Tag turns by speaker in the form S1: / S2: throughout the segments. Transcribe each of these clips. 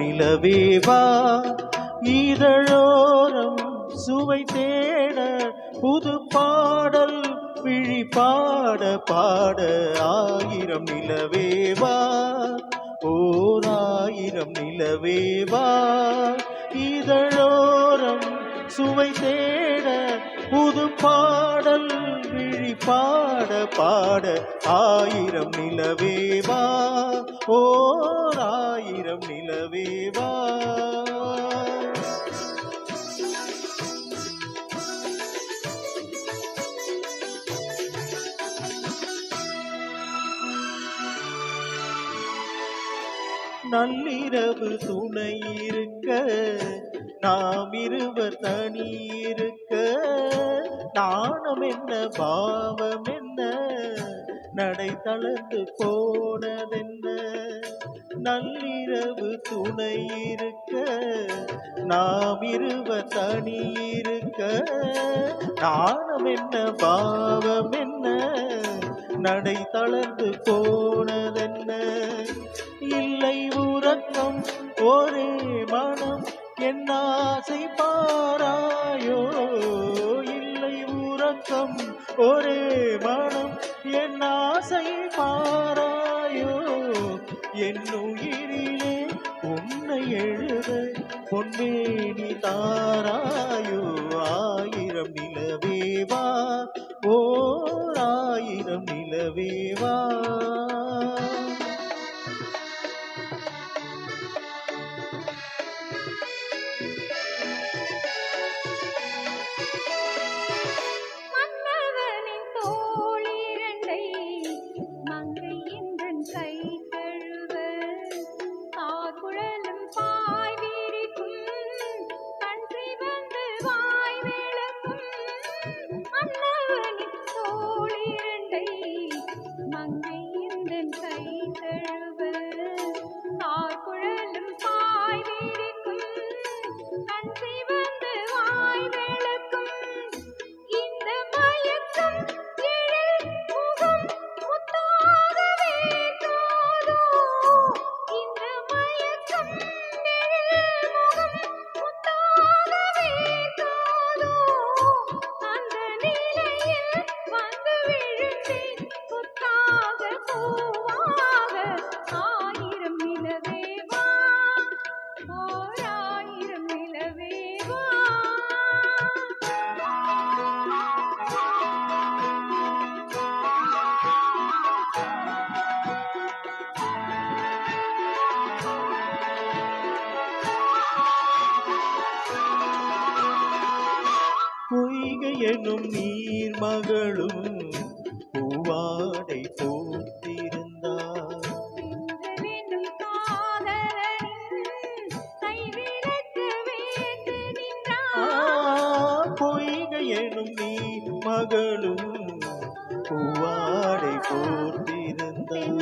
S1: நிலவேவா இதழோரம் சுவை தேட புது பாடல் விழி பாட பாட ஆயிரம் நிலவேவா ஓர் ஆயிரம் நிலவேவா இதழோரம் சுவை தேட புது பாடல் விழி பாட பாட ஆயிரம் நிலவேவா ஓர் ஆயிரம் நிலவேவா நள்ளிரவு துணை இருக்க நாம் இருவர் தனி இருக்க நாணம் என்ன பாவம் என்ன நடை தளர்ந்து போனதென்ன நள்ளிரவு துணை இருக்க நாம் இருவர் தனி இருக்க நாணம் என்ன பாவம் என்ன நடை தளர்ந்து போனதென்ன இல்லை உறக்கம் ஒரே மனம் என் ஆசை பாராயோ இல்லை உறக்கம் ஒரே மனம் என் ஆசை பாராயோ என் உயிரிலே உன்னை எழுத பொன்மேனி தாராயோ ஆயிரம் நிலவேவா ஓர் ஆயிரம் நிலவேவா பொய்கை எனும் நீர் மகளும் பூவாடை போத்திருந்தார் பொய்கை எனும் நீர் மகளும் பூவாடை போத்திருந்தார்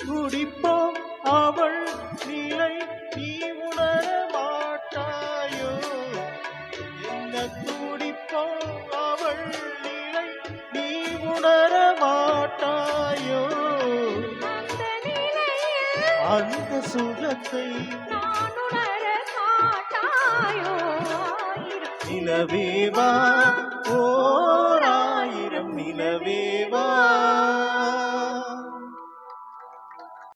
S1: குடிப்போம் அவள் நிலை நீ உணர மாட்டாயோ என்ன துடிப்போம் அவள் நிலை நீ உணர மாட்டாயோ அந்த சுகத்தை நிலவேவா ஓர் ஆயிரம் நிலவேவா